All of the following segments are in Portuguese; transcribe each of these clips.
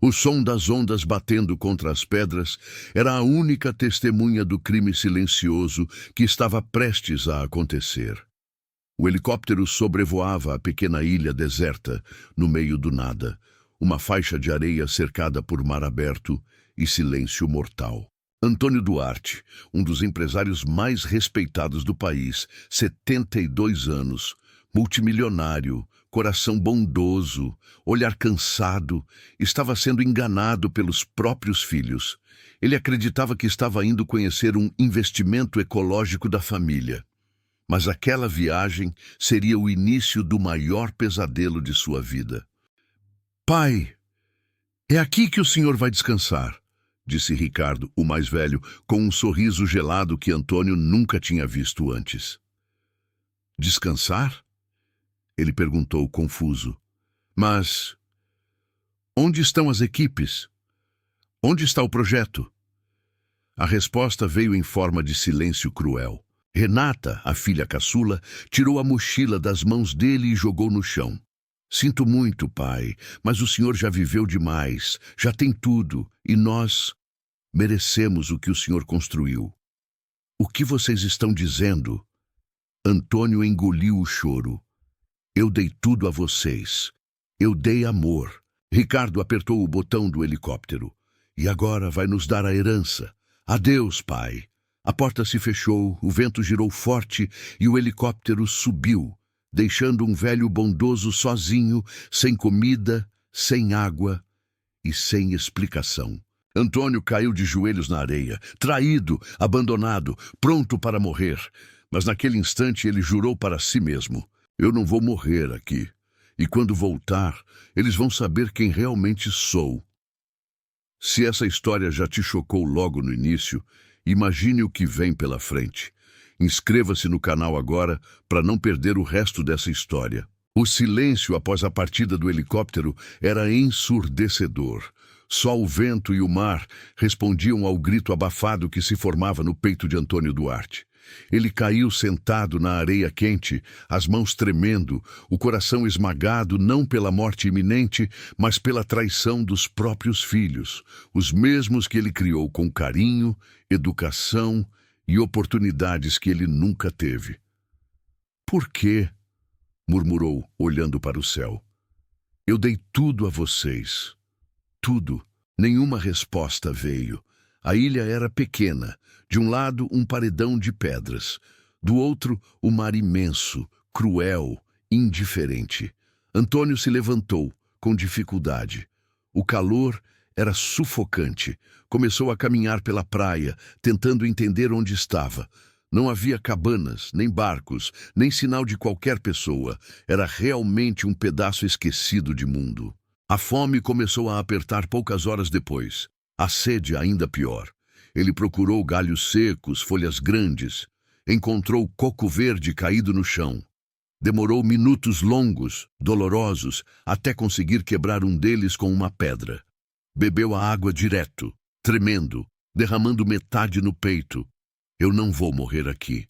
O som das ondas batendo contra as pedras era a única testemunha do crime silencioso que estava prestes a acontecer. O helicóptero sobrevoava a pequena ilha deserta, no meio do nada, uma faixa de areia cercada por mar aberto e silêncio mortal. Antônio Duarte, um dos empresários mais respeitados do país, 72 anos, multimilionário, coração bondoso, olhar cansado, estava sendo enganado pelos próprios filhos. Ele acreditava que estava indo conhecer um investimento ecológico da família. Mas aquela viagem seria o início do maior pesadelo de sua vida. "Pai, é aqui que o senhor vai descansar", disse Ricardo, o mais velho, com um sorriso gelado que Antônio nunca tinha visto antes. "Descansar?" Ele perguntou, confuso. "Mas onde estão as equipes? Onde está o projeto?" A resposta veio em forma de silêncio cruel. Renata, a filha caçula, tirou a mochila das mãos dele e jogou no chão. "Sinto muito, pai, mas o senhor já viveu demais, já tem tudo, e nós merecemos o que o senhor construiu." "O que vocês estão dizendo?" Antônio engoliu o choro. "Eu dei tudo a vocês. Eu dei amor." Ricardo apertou o botão do helicóptero. "E agora vai nos dar a herança. Adeus, pai." A porta se fechou, o vento girou forte e o helicóptero subiu, deixando um velho bondoso sozinho, sem comida, sem água e sem explicação. Antônio caiu de joelhos na areia, traído, abandonado, pronto para morrer. Mas naquele instante ele jurou para si mesmo: "Eu não vou morrer aqui. E quando voltar, eles vão saber quem realmente sou." Se essa história já te chocou logo no início, imagine o que vem pela frente. Inscreva-se no canal agora para não perder o resto dessa história. O silêncio após a partida do helicóptero era ensurdecedor. Só o vento e o mar respondiam ao grito abafado que se formava no peito de Antônio Duarte. Ele caiu sentado na areia quente, as mãos tremendo, o coração esmagado não pela morte iminente, mas pela traição dos próprios filhos, os mesmos que ele criou com carinho, educação e oportunidades que ele nunca teve. "Por quê?" murmurou, olhando para o céu. "Eu dei tudo a vocês. Tudo." Nenhuma resposta veio. A ilha era pequena. De um lado, um paredão de pedras. Do outro, o mar imenso, cruel, indiferente. Antônio se levantou, com dificuldade. O calor era sufocante. Começou a caminhar pela praia, tentando entender onde estava. Não havia cabanas, nem barcos, nem sinal de qualquer pessoa. Era realmente um pedaço esquecido de mundo. A fome começou a apertar poucas horas depois. A sede ainda pior. Ele procurou galhos secos, folhas grandes. Encontrou coco verde caído no chão. Demorou minutos longos, dolorosos, até conseguir quebrar um deles com uma pedra. Bebeu a água direto, tremendo, derramando metade no peito. "Eu não vou morrer aqui",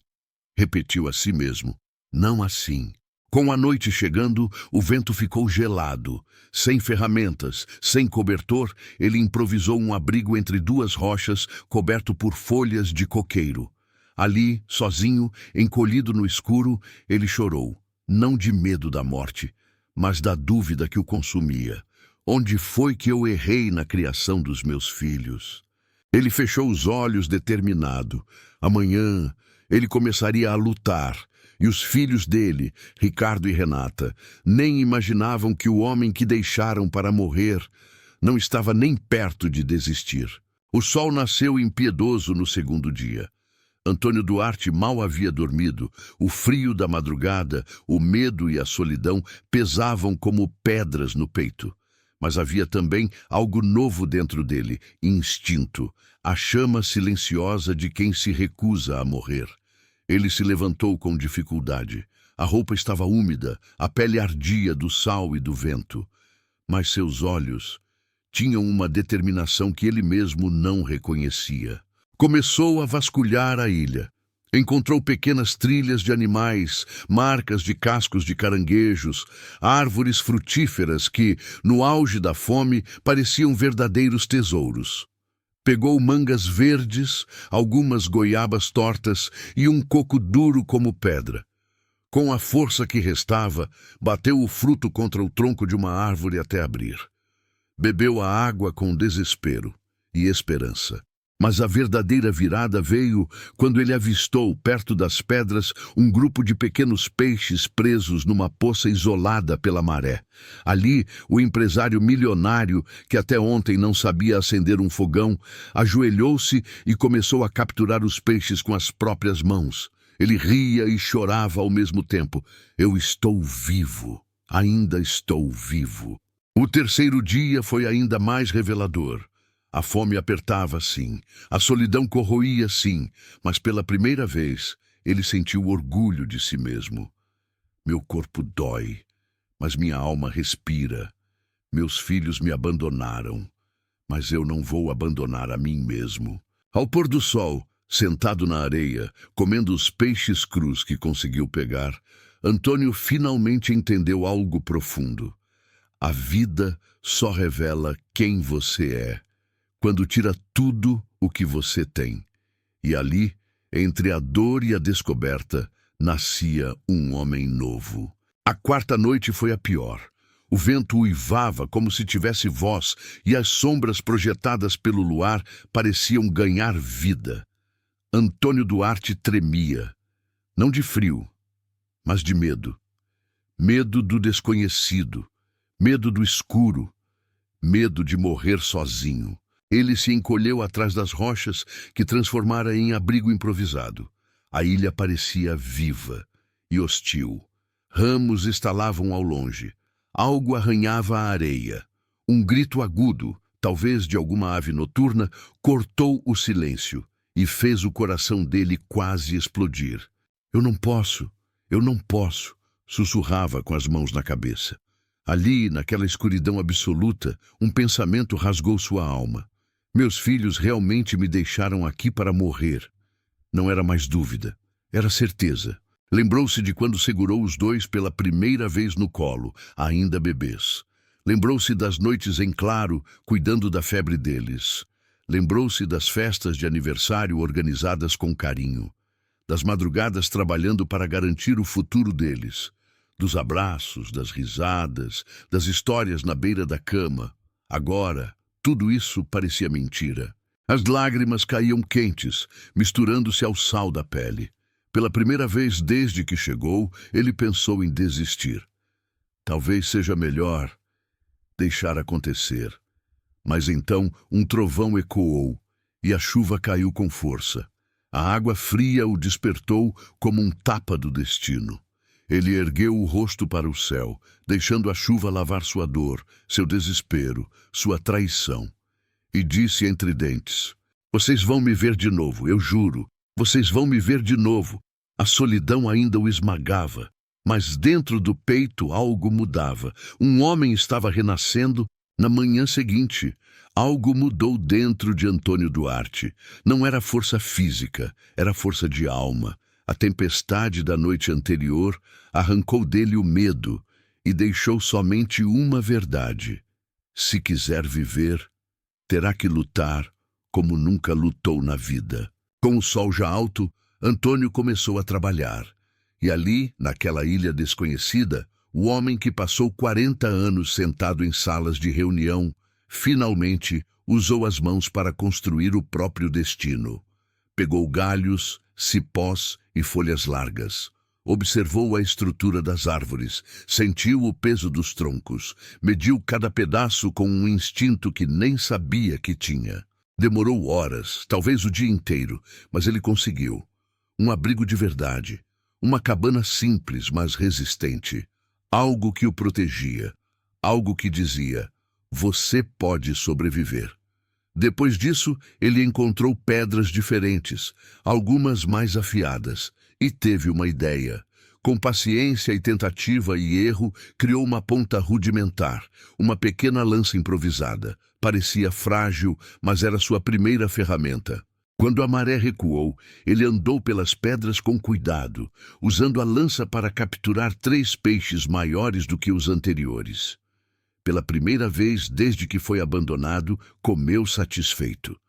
repetiu a si mesmo. "Não assim." Com a noite chegando, o vento ficou gelado. Sem ferramentas, sem cobertor, ele improvisou um abrigo entre duas rochas, coberto por folhas de coqueiro. Ali, sozinho, encolhido no escuro, ele chorou, não de medo da morte, mas da dúvida que o consumia. Onde foi que eu errei na criação dos meus filhos? Ele fechou os olhos determinado. Amanhã, ele começaria a lutar. E os filhos dele, Ricardo e Renata, nem imaginavam que o homem que deixaram para morrer não estava nem perto de desistir. O sol nasceu impiedoso no segundo dia. Antônio Duarte mal havia dormido. O frio da madrugada, o medo e a solidão pesavam como pedras no peito. Mas havia também algo novo dentro dele, instinto, a chama silenciosa de quem se recusa a morrer. Ele se levantou com dificuldade. A roupa estava úmida, a pele ardia do sal e do vento. Mas seus olhos tinham uma determinação que ele mesmo não reconhecia. Começou a vasculhar a ilha. Encontrou pequenas trilhas de animais, marcas de cascos de caranguejos, árvores frutíferas que, no auge da fome, pareciam verdadeiros tesouros. Pegou mangas verdes, algumas goiabas tortas e um coco duro como pedra. Com a força que restava, bateu o fruto contra o tronco de uma árvore até abrir. Bebeu a água com desespero e esperança. Mas a verdadeira virada veio quando ele avistou, perto das pedras, um grupo de pequenos peixes presos numa poça isolada pela maré. Ali, o empresário milionário, que até ontem não sabia acender um fogão, ajoelhou-se e começou a capturar os peixes com as próprias mãos. Ele ria e chorava ao mesmo tempo. Eu estou vivo, ainda estou vivo. O terceiro dia foi ainda mais revelador. A fome apertava, sim, a solidão corroía, sim, mas pela primeira vez ele sentiu orgulho de si mesmo. Meu corpo dói, mas minha alma respira. Meus filhos me abandonaram, mas eu não vou abandonar a mim mesmo. Ao pôr do sol, sentado na areia, comendo os peixes crus que conseguiu pegar, Antônio finalmente entendeu algo profundo. A vida só revela quem você é quando tira tudo o que você tem. E ali, entre a dor e a descoberta, nascia um homem novo. A quarta noite foi a pior. O vento uivava como se tivesse voz e as sombras projetadas pelo luar pareciam ganhar vida. Antônio Duarte tremia, não de frio, mas de medo. Medo do desconhecido, medo do escuro, medo de morrer sozinho. Ele se encolheu atrás das rochas que transformara em abrigo improvisado. A ilha parecia viva e hostil. Ramos estalavam ao longe. Algo arranhava a areia. Um grito agudo, talvez de alguma ave noturna, cortou o silêncio e fez o coração dele quase explodir. Eu não posso, sussurrava com as mãos na cabeça. Ali, naquela escuridão absoluta, um pensamento rasgou sua alma. Meus filhos realmente me deixaram aqui para morrer. Não era mais dúvida, era certeza. Lembrou-se de quando segurou os dois pela primeira vez no colo, ainda bebês. Lembrou-se das noites em claro, cuidando da febre deles. Lembrou-se das festas de aniversário organizadas com carinho. Das madrugadas trabalhando para garantir o futuro deles. Dos abraços, das risadas, das histórias na beira da cama. Agora, tudo isso parecia mentira. As lágrimas caíam quentes, misturando-se ao sal da pele. Pela primeira vez desde que chegou, ele pensou em desistir. Talvez seja melhor deixar acontecer. Mas então um trovão ecoou e a chuva caiu com força. A água fria o despertou como um tapa do destino. Ele ergueu o rosto para o céu, deixando a chuva lavar sua dor, seu desespero, sua traição. E disse entre dentes: vocês vão me ver de novo, eu juro. Vocês vão me ver de novo. A solidão ainda o esmagava, mas dentro do peito algo mudava. Um homem estava renascendo na manhã seguinte. Algo mudou dentro de Antônio Duarte. Não era força física, era força de alma. A tempestade da noite anterior arrancou dele o medo e deixou somente uma verdade. Se quiser viver, terá que lutar como nunca lutou na vida. Com o sol já alto, Antônio começou a trabalhar. E ali, naquela ilha desconhecida, o homem que passou 40 anos sentado em salas de reunião, finalmente usou as mãos para construir o próprio destino. Pegou galhos, cipós e folhas largas. Observou a estrutura das árvores, sentiu o peso dos troncos, mediu cada pedaço com um instinto que nem sabia que tinha. Demorou horas, talvez o dia inteiro, mas ele conseguiu. Um abrigo de verdade, uma cabana simples, mas resistente. Algo que o protegia, algo que dizia: você pode sobreviver. Depois disso, ele encontrou pedras diferentes, algumas mais afiadas, e teve uma ideia. Com paciência e tentativa e erro, criou uma ponta rudimentar, uma pequena lança improvisada. Parecia frágil, mas era sua primeira ferramenta. Quando a maré recuou, ele andou pelas pedras com cuidado, usando a lança para capturar 3 peixes maiores do que os anteriores. Pela primeira vez desde que foi abandonado, comeu satisfeito.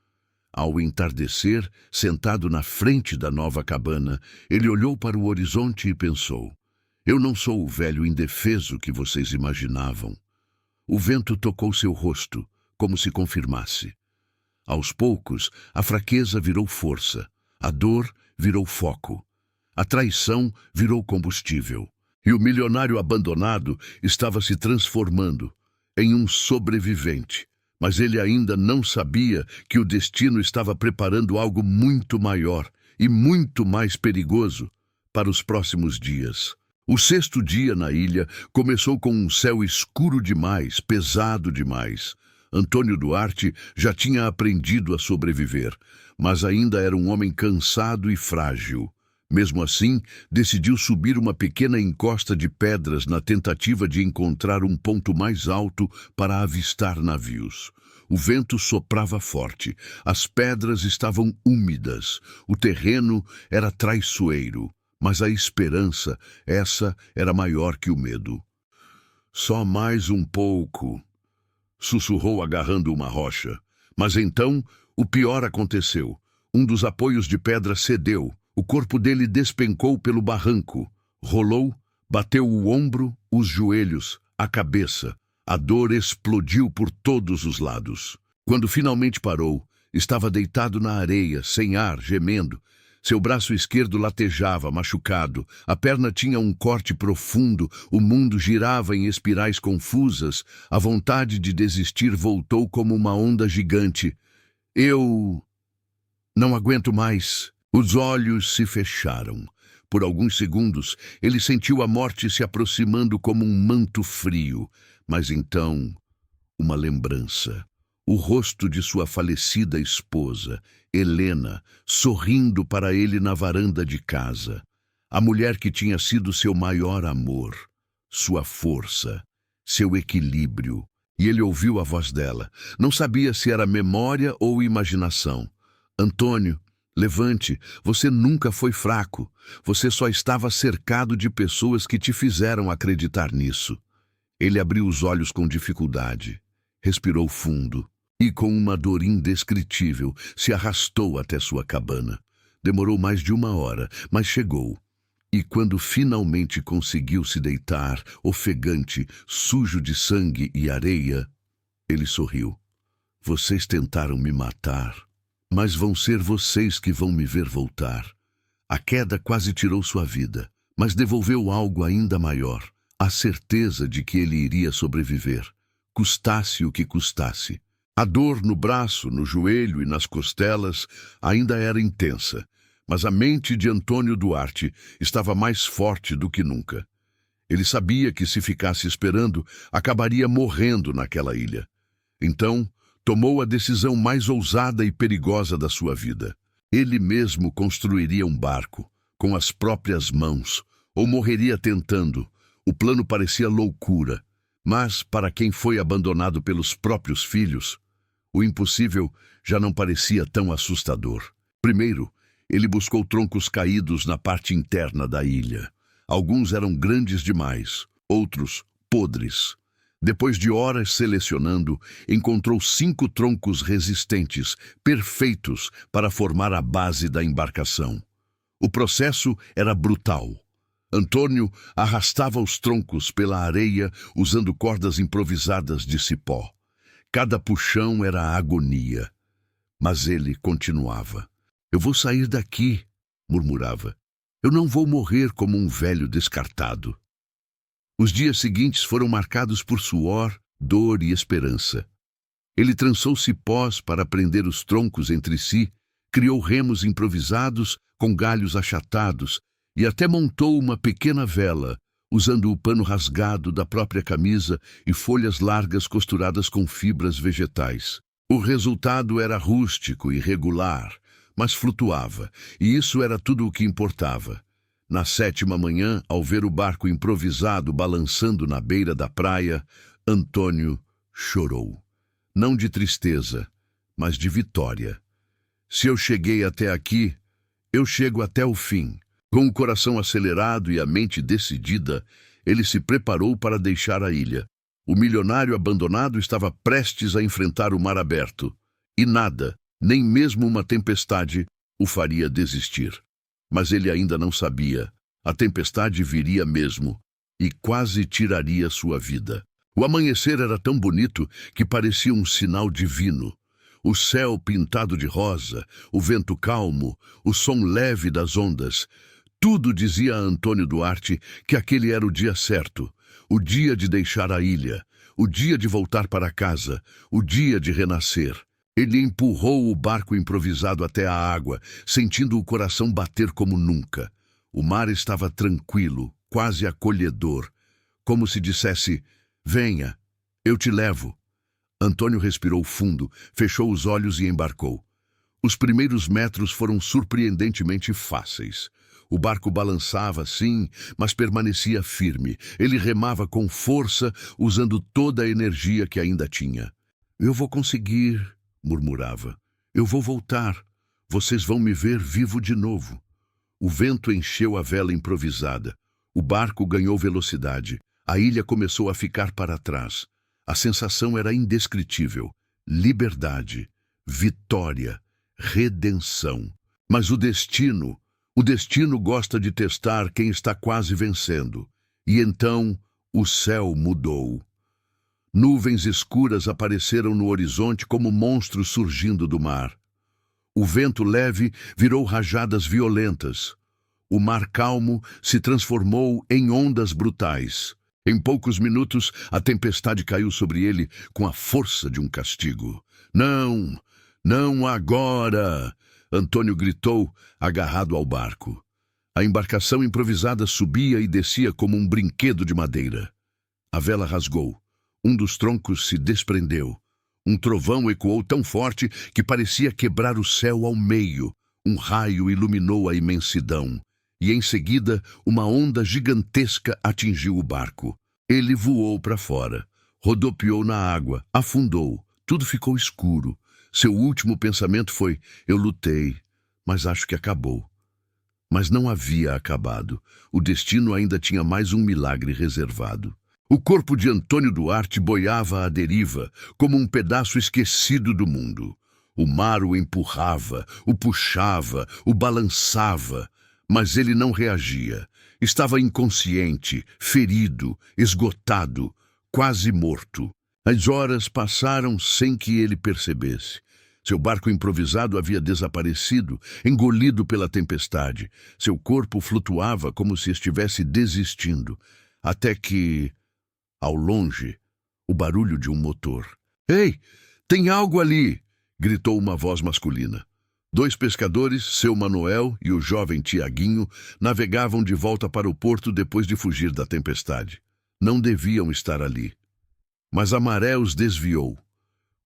Ao entardecer, sentado na frente da nova cabana, ele olhou para o horizonte e pensou: eu não sou o velho indefeso que vocês imaginavam. O vento tocou seu rosto, como se confirmasse. Aos poucos, a fraqueza virou força, a dor virou foco, a traição virou combustível, e o milionário abandonado estava se transformando em um sobrevivente. Mas ele ainda não sabia que o destino estava preparando algo muito maior e muito mais perigoso para os próximos dias. O 6º dia na ilha começou com um céu escuro demais, pesado demais. Antônio Duarte já tinha aprendido a sobreviver, mas ainda era um homem cansado e frágil. Mesmo assim, decidiu subir uma pequena encosta de pedras na tentativa de encontrar um ponto mais alto para avistar navios. O vento soprava forte, as pedras estavam úmidas, o terreno era traiçoeiro, mas a esperança, essa era maior que o medo. Só mais um pouco, sussurrou agarrando uma rocha. Mas então, o pior aconteceu. Um dos apoios de pedra cedeu. O corpo dele despencou pelo barranco. Rolou, bateu o ombro, os joelhos, a cabeça. A dor explodiu por todos os lados. Quando finalmente parou, estava deitado na areia, sem ar, gemendo. Seu braço esquerdo latejava, machucado. A perna tinha um corte profundo. O mundo girava em espirais confusas. A vontade de desistir voltou como uma onda gigante. Eu não aguento mais. Os olhos se fecharam. Por alguns segundos, ele sentiu a morte se aproximando como um manto frio. Mas então, uma lembrança. O rosto de sua falecida esposa, Helena, sorrindo para ele na varanda de casa. A mulher que tinha sido seu maior amor, sua força, seu equilíbrio. E ele ouviu a voz dela. Não sabia se era memória ou imaginação. Antônio, levante, você nunca foi fraco. Você só estava cercado de pessoas que te fizeram acreditar nisso. Ele abriu os olhos com dificuldade, respirou fundo e, com uma dor indescritível, se arrastou até sua cabana. Demorou mais de 1 hora, mas chegou. E quando finalmente conseguiu se deitar, ofegante, sujo de sangue e areia, ele sorriu. Vocês tentaram me matar, mas vão ser vocês que vão me ver voltar. A queda quase tirou sua vida, mas devolveu algo ainda maior. A certeza de que ele iria sobreviver, custasse o que custasse. A dor no braço, no joelho e nas costelas ainda era intensa, mas a mente de Antônio Duarte estava mais forte do que nunca. Ele sabia que se ficasse esperando, acabaria morrendo naquela ilha. Então, tomou a decisão mais ousada e perigosa da sua vida. Ele mesmo construiria um barco, com as próprias mãos, ou morreria tentando. O plano parecia loucura, mas para quem foi abandonado pelos próprios filhos, o impossível já não parecia tão assustador. Primeiro, ele buscou troncos caídos na parte interna da ilha. Alguns eram grandes demais, outros podres. Depois de horas selecionando, encontrou 5 troncos resistentes, perfeitos para formar a base da embarcação. O processo era brutal. Antônio arrastava os troncos pela areia usando cordas improvisadas de cipó. Cada puxão era agonia. Mas ele continuava. Eu vou sair daqui, murmurava. Eu não vou morrer como um velho descartado. Os dias seguintes foram marcados por suor, dor e esperança. Ele trançou cipós para prender os troncos entre si, criou remos improvisados com galhos achatados e até montou uma pequena vela, usando o pano rasgado da própria camisa e folhas largas costuradas com fibras vegetais. O resultado era rústico e regular, mas flutuava, e isso era tudo o que importava. Na 7ª manhã, ao ver o barco improvisado balançando na beira da praia, Antônio chorou. Não de tristeza, mas de vitória. Se eu cheguei até aqui, eu chego até o fim. Com o coração acelerado e a mente decidida, ele se preparou para deixar a ilha. O milionário abandonado estava prestes a enfrentar o mar aberto. E nada, nem mesmo uma tempestade, o faria desistir. Mas ele ainda não sabia. A tempestade viria mesmo, e quase tiraria sua vida. O amanhecer era tão bonito que parecia um sinal divino. O céu pintado de rosa, o vento calmo, o som leve das ondas. Tudo dizia a Antônio Duarte que aquele era o dia certo, o dia de deixar a ilha, o dia de voltar para casa, o dia de renascer. Ele empurrou o barco improvisado até a água, sentindo o coração bater como nunca. O mar estava tranquilo, quase acolhedor, como se dissesse: venha, eu te levo. Antônio respirou fundo, fechou os olhos e embarcou. Os primeiros metros foram surpreendentemente fáceis. O barco balançava, sim, mas permanecia firme. Ele remava com força, usando toda a energia que ainda tinha. Eu vou conseguir, murmurava. Eu vou voltar. Vocês vão me ver vivo de novo. O vento encheu a vela improvisada. O barco ganhou velocidade. A ilha começou a ficar para trás. A sensação era indescritível. Liberdade, vitória, redenção. Mas o destino gosta de testar quem está quase vencendo. E então o céu mudou. Nuvens escuras apareceram no horizonte como monstros surgindo do mar. O vento leve virou rajadas violentas. O mar calmo se transformou em ondas brutais. Em poucos minutos, a tempestade caiu sobre ele com a força de um castigo. Não, não agora! Antônio gritou, agarrado ao barco. A embarcação improvisada subia e descia como um brinquedo de madeira. A vela rasgou. Um dos troncos se desprendeu. Um trovão ecoou tão forte que parecia quebrar o céu ao meio. Um raio iluminou a imensidão. E em seguida, uma onda gigantesca atingiu o barco. Ele voou para fora, rodopiou na água, afundou. Tudo ficou escuro. Seu último pensamento foi: eu lutei, mas acho que acabou. Mas não havia acabado. O destino ainda tinha mais um milagre reservado. O corpo de Antônio Duarte boiava à deriva, como um pedaço esquecido do mundo. O mar o empurrava, o puxava, o balançava. Mas ele não reagia. Estava inconsciente, ferido, esgotado, quase morto. As horas passaram sem que ele percebesse. Seu barco improvisado havia desaparecido, engolido pela tempestade. Seu corpo flutuava como se estivesse desistindo. Até que, ao longe, o barulho de um motor. "Ei, tem algo ali!" gritou uma voz masculina. 2 pescadores, seu Manuel e o jovem Tiaguinho, navegavam de volta para o porto depois de fugir da tempestade. Não deviam estar ali. Mas a maré os desviou,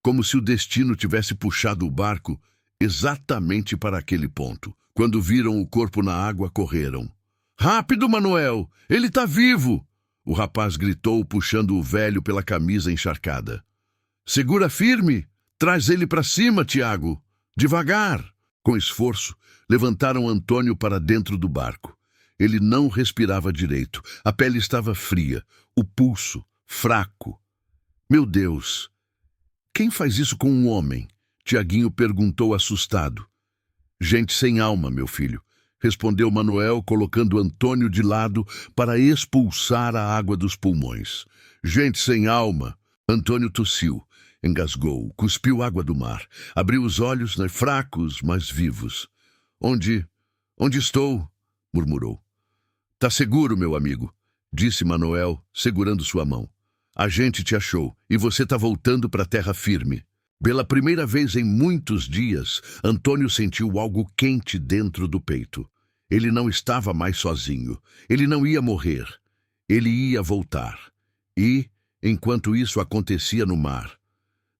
como se o destino tivesse puxado o barco exatamente para aquele ponto. Quando viram o corpo na água, correram. "Rápido, Manuel! Ele está vivo!" O rapaz gritou, puxando o velho pela camisa encharcada. "Segura firme! Traz ele para cima, Tiago! Devagar!" Com esforço, levantaram Antônio para dentro do barco. Ele não respirava direito. A pele estava fria, o pulso fraco. "Meu Deus! Quem faz isso com um homem?" Tiaguinho perguntou assustado. "Gente sem alma, meu filho", respondeu Manuel, colocando Antônio de lado para expulsar a água dos pulmões. "Gente sem alma." Antônio tossiu. Engasgou, cuspiu água do mar, abriu os olhos, fracos, mas vivos. Onde estou?" murmurou. "Tá seguro, meu amigo", disse Manuel, segurando sua mão. "A gente te achou, e você tá voltando para a terra firme." Pela primeira vez em muitos dias, Antônio sentiu algo quente dentro do peito. Ele não estava mais sozinho. Ele não ia morrer. Ele ia voltar. E, enquanto isso acontecia no mar,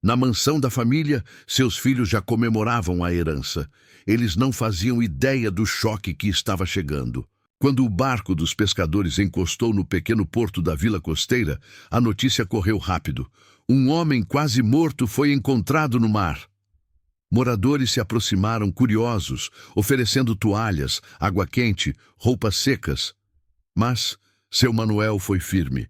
na mansão da família, seus filhos já comemoravam a herança. Eles não faziam ideia do choque que estava chegando. Quando o barco dos pescadores encostou no pequeno porto da vila costeira, a notícia correu rápido. Um homem quase morto foi encontrado no mar. Moradores se aproximaram curiosos, oferecendo toalhas, água quente, roupas secas. Mas seu Manuel foi firme.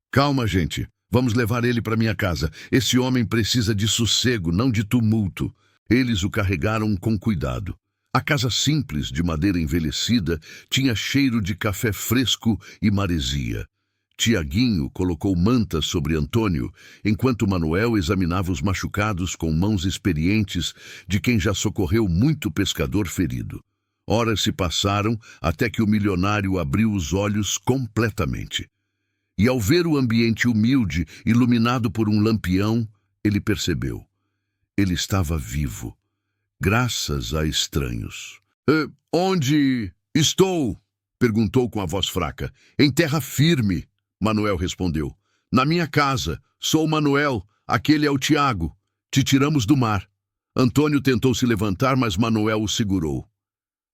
Calma, gente. Vamos levar ele para minha casa. Esse homem precisa de sossego, não de tumulto. Eles o carregaram com cuidado. A casa simples, de madeira envelhecida, tinha cheiro de café fresco e maresia. Tiaguinho colocou mantas sobre Antônio, enquanto Manuel examinava os machucados com mãos experientes de quem já socorreu muito pescador ferido. Horas se passaram até que o milionário abriu os olhos completamente. E ao ver o ambiente humilde, iluminado por um lampião, ele percebeu. Ele estava vivo, graças a estranhos. Onde estou? Perguntou com a voz fraca. Em terra firme, Manuel respondeu. Na minha casa. Sou Manuel, aquele é o Tiago. Te tiramos do mar. Antônio tentou se levantar, mas Manuel o segurou.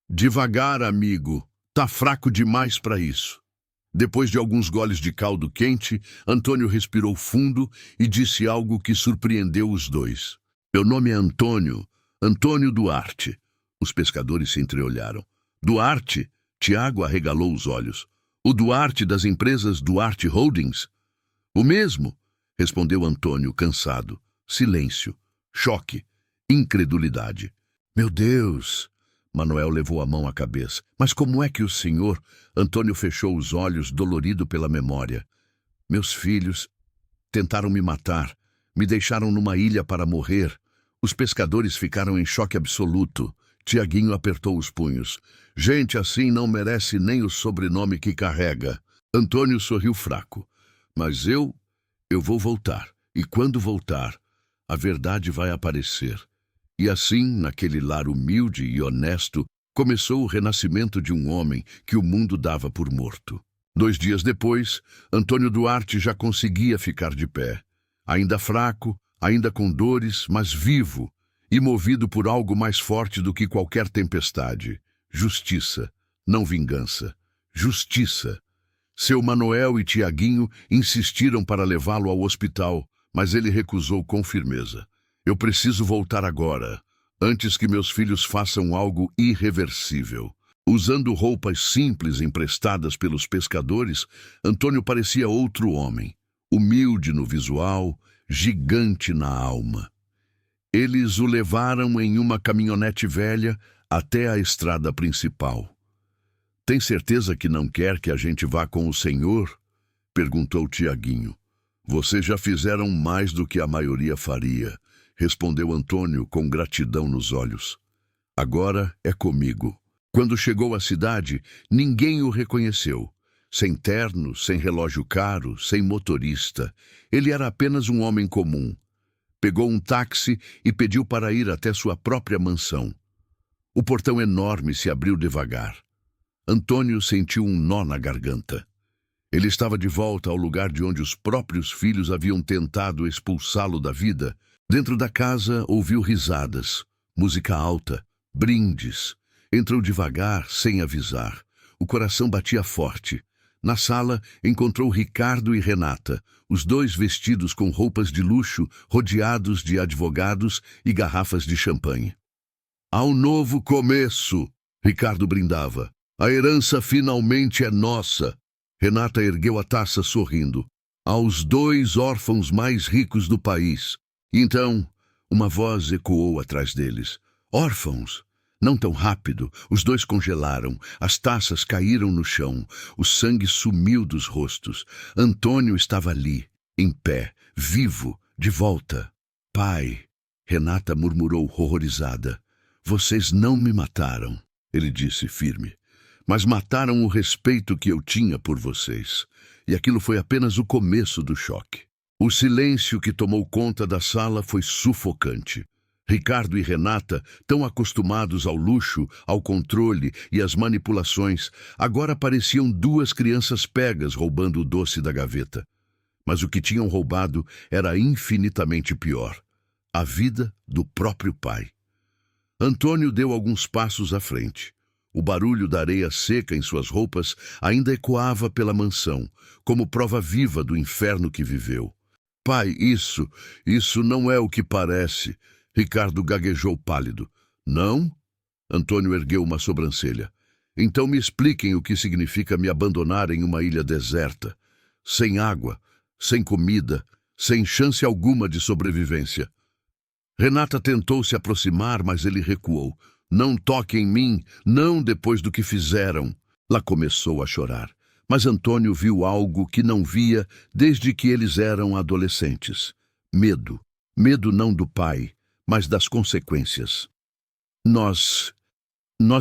Devagar, amigo. Tá fraco demais para isso. Depois de alguns goles de caldo quente, Antônio respirou fundo e disse algo que surpreendeu os dois. Meu nome é Antônio, Antônio Duarte. Os pescadores se entreolharam. Duarte? Tiago arregalou os olhos. O Duarte das empresas Duarte Holdings? O mesmo, respondeu Antônio, cansado. Silêncio, choque, incredulidade. Meu Deus! Manuel levou a mão à cabeça. Mas como é que o senhor... Antônio fechou os olhos, dolorido pela memória. Meus filhos tentaram me matar. Me deixaram numa ilha para morrer. Os pescadores ficaram em choque absoluto. Tiaguinho apertou os punhos. Gente assim não merece nem o sobrenome que carrega. Antônio sorriu fraco. Mas eu vou voltar. E quando voltar, a verdade vai aparecer. E assim, naquele lar humilde e honesto, começou o renascimento de um homem que o mundo dava por morto. 2 dias depois, Antônio Duarte já conseguia ficar de pé. Ainda fraco, ainda com dores, mas vivo e movido por algo mais forte do que qualquer tempestade. Justiça, não vingança. Justiça. Seu Manuel e Tiaguinho insistiram para levá-lo ao hospital, mas ele recusou com firmeza. Eu preciso voltar agora, antes que meus filhos façam algo irreversível. Usando roupas simples emprestadas pelos pescadores, Antônio parecia outro homem, humilde no visual, gigante na alma. Eles o levaram em uma caminhonete velha até a estrada principal. Tem certeza que não quer que a gente vá com o senhor? Perguntou Tiaguinho. Vocês já fizeram mais do que a maioria faria, respondeu Antônio com gratidão nos olhos. Agora é comigo. Quando chegou à cidade, ninguém o reconheceu. Sem terno, sem relógio caro, sem motorista. Ele era apenas um homem comum. Pegou um táxi e pediu para ir até sua própria mansão. O portão enorme se abriu devagar. Antônio sentiu um nó na garganta. Ele estava de volta ao lugar de onde os próprios filhos haviam tentado expulsá-lo da vida. Dentro da casa ouviu risadas, música alta, brindes. Entrou devagar, sem avisar. O coração batia forte. Na sala, encontrou Ricardo e Renata, os dois vestidos com roupas de luxo, rodeados de advogados e garrafas de champanhe. Ao novo começo, Ricardo brindava. A herança finalmente é nossa. Renata ergueu a taça sorrindo. Aos 2 órfãos mais ricos do país. Então, uma voz ecoou atrás deles. Órfãos? Não tão rápido. Os dois congelaram. As taças caíram no chão. O sangue sumiu dos rostos. Antônio estava ali, em pé, vivo, de volta. Pai, Renata murmurou horrorizada. Vocês não me mataram, ele disse firme. Mas mataram o respeito que eu tinha por vocês. E aquilo foi apenas o começo do choque. O silêncio que tomou conta da sala foi sufocante. Ricardo e Renata, tão acostumados ao luxo, ao controle e às manipulações, agora pareciam 2 crianças pegas roubando o doce da gaveta. Mas o que tinham roubado era infinitamente pior. A vida do próprio pai. Antônio deu alguns passos à frente. O barulho da areia seca em suas roupas ainda ecoava pela mansão, como prova viva do inferno que viveu. Pai, isso não é o que parece, Ricardo gaguejou pálido. Não? Antônio ergueu uma sobrancelha. Então me expliquem o que significa me abandonar em uma ilha deserta, sem água, sem comida, sem chance alguma de sobrevivência. Renata tentou se aproximar, mas ele recuou. Não toque em mim, não depois do que fizeram. Lá começou a chorar. Mas Antônio viu algo que não via desde que eles eram adolescentes. Medo. Medo não do pai, mas das consequências. Nós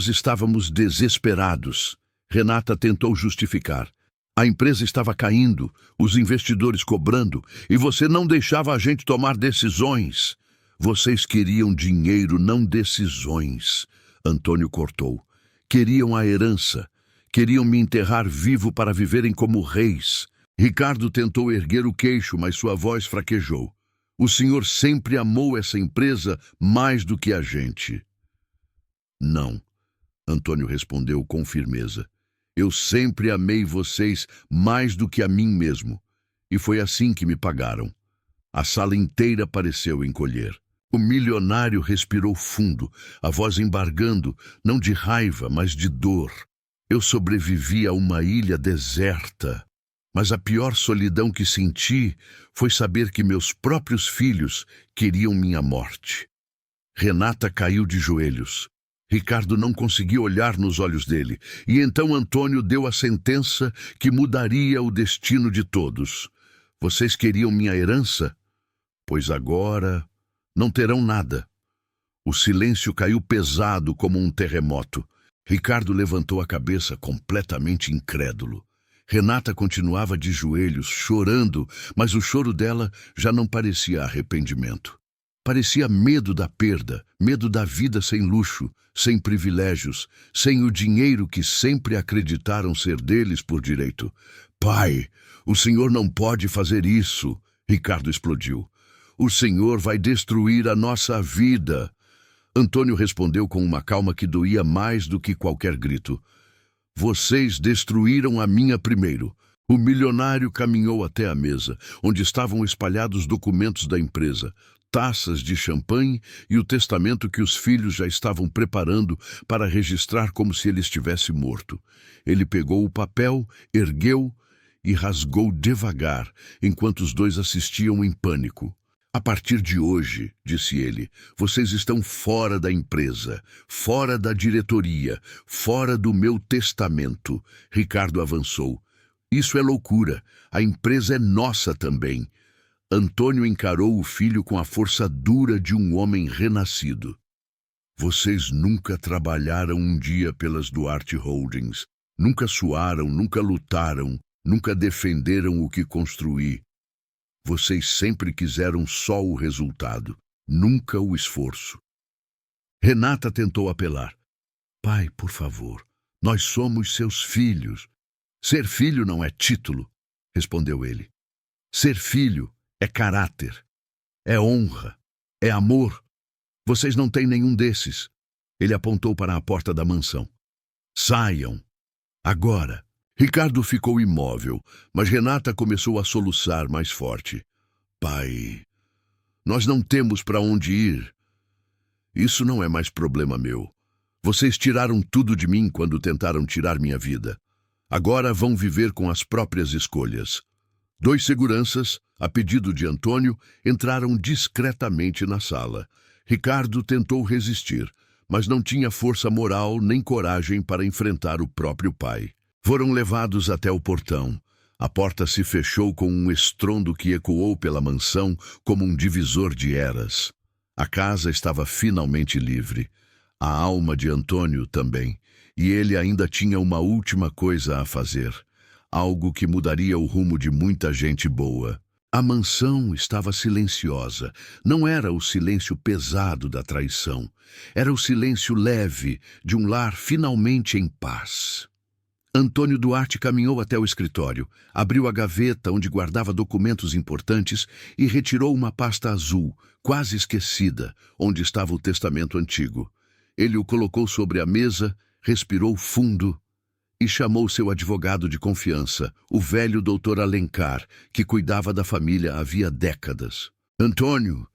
estávamos desesperados. Renata tentou justificar. A empresa estava caindo, os investidores cobrando, e você não deixava a gente tomar decisões. Vocês queriam dinheiro, não decisões. Antônio cortou. Queriam a herança. Queriam me enterrar vivo para viverem como reis. Ricardo tentou erguer o queixo, mas sua voz fraquejou. O senhor sempre amou essa empresa mais do que a gente. Não, Antônio respondeu com firmeza. Eu sempre amei vocês mais do que a mim mesmo. E foi assim que me pagaram. A sala inteira pareceu encolher. O milionário respirou fundo, a voz embargando, não de raiva, mas de dor. Eu sobrevivi a uma ilha deserta, mas a pior solidão que senti foi saber que meus próprios filhos queriam minha morte. Renata caiu de joelhos. Ricardo não conseguia olhar nos olhos dele, e então Antônio deu a sentença que mudaria o destino de todos. Vocês queriam minha herança? Pois agora não terão nada. O silêncio caiu pesado como um terremoto. Ricardo levantou a cabeça completamente incrédulo. Renata continuava de joelhos, chorando, mas o choro dela já não parecia arrependimento. Parecia medo da perda, medo da vida sem luxo, sem privilégios, sem o dinheiro que sempre acreditaram ser deles por direito. Pai, o senhor não pode fazer isso, Ricardo explodiu. O senhor vai destruir a nossa vida. Antônio respondeu com uma calma que doía mais do que qualquer grito. Vocês destruíram a minha primeiro. O milionário caminhou até a mesa, onde estavam espalhados documentos da empresa, taças de champanhe e o testamento que os filhos já estavam preparando para registrar como se ele estivesse morto. Ele pegou o papel, ergueu e rasgou devagar, enquanto os dois assistiam em pânico. A partir de hoje, disse ele, vocês estão fora da empresa, fora da diretoria, fora do meu testamento. Ricardo avançou. Isso é loucura. A empresa é nossa também. Antônio encarou o filho com a força dura de um homem renascido. Vocês nunca trabalharam um dia pelas Duarte Holdings. Nunca suaram, nunca lutaram, nunca defenderam o que construí. Vocês sempre quiseram só o resultado, nunca o esforço. Renata tentou apelar. Pai, por favor, nós somos seus filhos. Ser filho não é título, respondeu ele. Ser filho é caráter, é honra, é amor. Vocês não têm nenhum desses. Ele apontou para a porta da mansão. Saiam, agora. Ricardo ficou imóvel, mas Renata começou a soluçar mais forte. Pai, nós não temos para onde ir. Isso não é mais problema meu. Vocês tiraram tudo de mim quando tentaram tirar minha vida. Agora vão viver com as próprias escolhas. 2 seguranças, a pedido de Antônio, entraram discretamente na sala. Ricardo tentou resistir, mas não tinha força moral nem coragem para enfrentar o próprio pai. Foram levados até o portão. A porta se fechou com um estrondo que ecoou pela mansão como um divisor de eras. A casa estava finalmente livre. A alma de Antônio também. E ele ainda tinha uma última coisa a fazer. Algo que mudaria o rumo de muita gente boa. A mansão estava silenciosa. Não era o silêncio pesado da traição. Era o silêncio leve de um lar finalmente em paz. Antônio Duarte caminhou até o escritório, abriu a gaveta onde guardava documentos importantes e retirou uma pasta azul, quase esquecida, onde estava o testamento antigo. Ele o colocou sobre a mesa, respirou fundo e chamou seu advogado de confiança, o velho doutor Alencar, que cuidava da família havia décadas. Antônio,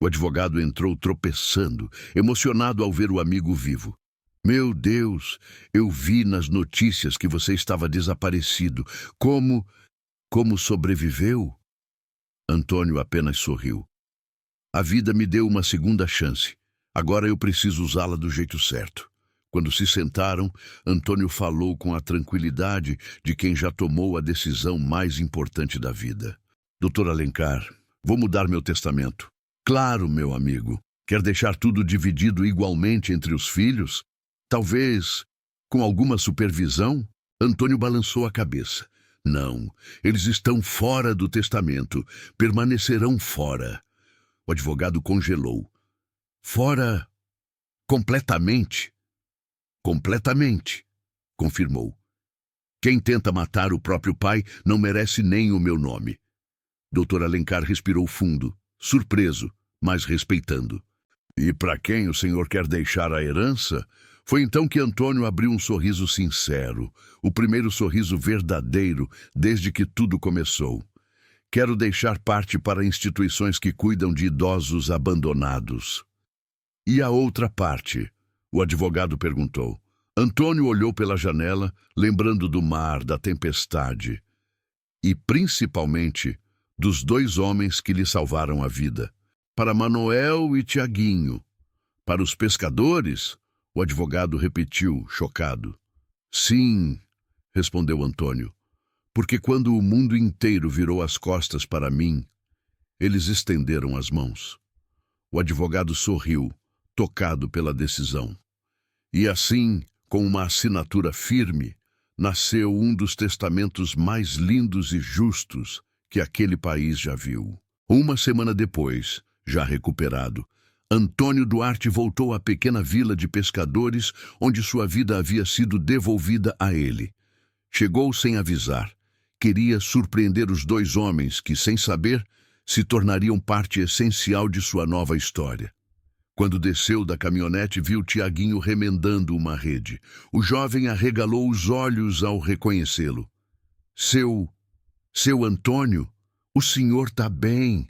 O advogado entrou tropeçando, emocionado ao ver o amigo vivo. Meu Deus, eu vi nas notícias que você estava desaparecido. Como sobreviveu? Antônio apenas sorriu. A vida me deu uma segunda chance. Agora eu preciso usá-la do jeito certo. Quando se sentaram, Antônio falou com a tranquilidade de quem já tomou a decisão mais importante da vida. Doutor Alencar, vou mudar meu testamento. Claro, meu amigo. Quer deixar tudo dividido igualmente entre os filhos? Talvez com alguma supervisão? Antônio balançou a cabeça. Não, eles estão fora do testamento. Permanecerão fora. O advogado congelou. Fora completamente? Completamente, confirmou. Quem tenta matar o próprio pai não merece nem o meu nome. Doutor Alencar respirou fundo, surpreso, mas respeitando. E para quem o senhor quer deixar a herança? Foi então que Antônio abriu um sorriso sincero, o primeiro sorriso verdadeiro desde que tudo começou. Quero deixar parte para instituições que cuidam de idosos abandonados. E a outra parte? O advogado perguntou. Antônio olhou pela janela, lembrando do mar, da tempestade. E, principalmente, dos dois homens que lhe salvaram a vida. Para Manuel e Tiaguinho. Para os pescadores? O advogado repetiu, chocado. Sim, respondeu Antônio, porque quando o mundo inteiro virou as costas para mim, eles estenderam as mãos. O advogado sorriu, tocado pela decisão. E assim, com uma assinatura firme, nasceu um dos testamentos mais lindos e justos que aquele país já viu. Uma semana depois, já recuperado, Antônio Duarte voltou à pequena vila de pescadores onde sua vida havia sido devolvida a ele. Chegou sem avisar. Queria surpreender os dois homens que, sem saber, se tornariam parte essencial de sua nova história. Quando desceu da caminhonete, viu Tiaguinho remendando uma rede. O jovem arregalou os olhos ao reconhecê-lo. Seu Antônio, o senhor tá bem.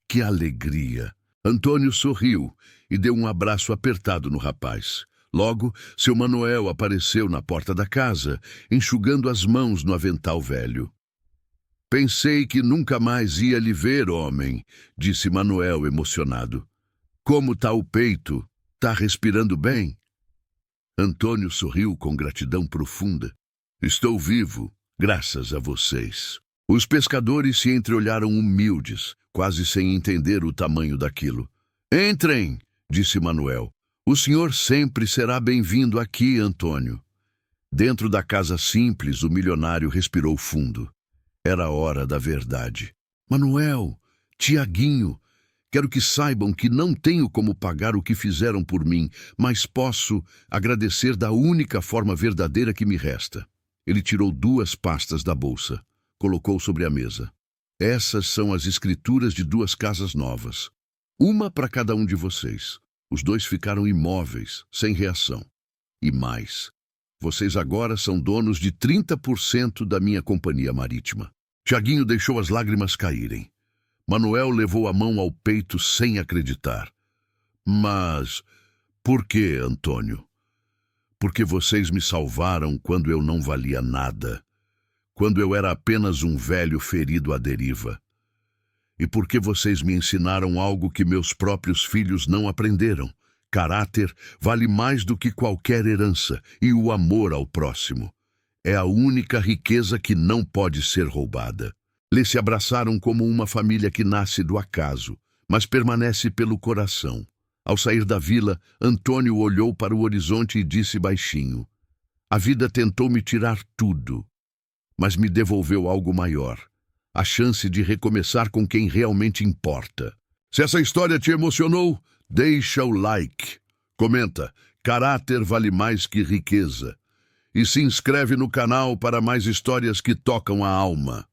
Que alegria! Antônio sorriu e deu um abraço apertado no rapaz. Logo, seu Manuel apareceu na porta da casa, enxugando as mãos no avental velho. Pensei que nunca mais ia lhe ver, homem, disse Manuel emocionado. Como tá o peito? Tá respirando bem? Antônio sorriu com gratidão profunda. Estou vivo, graças a vocês. Os pescadores se entreolharam humildes, quase sem entender o tamanho daquilo. Entrem, disse Manuel. O senhor sempre será bem-vindo aqui, Antônio. Dentro da casa simples, o milionário respirou fundo. Era a hora da verdade. Manuel, Tiaguinho, quero que saibam que não tenho como pagar o que fizeram por mim, mas posso agradecer da única forma verdadeira que me resta. Ele tirou 2 pastas da bolsa, colocou sobre a mesa. Essas são as escrituras de 2 casas novas. Uma para cada um de vocês. Os 2 ficaram imóveis, sem reação. E mais, vocês agora são donos de 30% da minha companhia marítima. Tiaguinho deixou as lágrimas caírem. Manuel levou a mão ao peito sem acreditar. Mas por que, Antônio? Porque vocês me salvaram quando eu não valia nada. Quando eu era apenas um velho ferido à deriva. E porque vocês me ensinaram algo que meus próprios filhos não aprenderam. Caráter vale mais do que qualquer herança e o amor ao próximo. É a única riqueza que não pode ser roubada. Eles se abraçaram como uma família que nasce do acaso, mas permanece pelo coração. Ao sair da vila, Antônio olhou para o horizonte e disse baixinho: a vida tentou me tirar tudo, mas me devolveu algo maior, a chance de recomeçar com quem realmente importa. Se essa história te emocionou, deixa o like, comenta, caráter vale mais que riqueza, e se inscreve no canal para mais histórias que tocam a alma.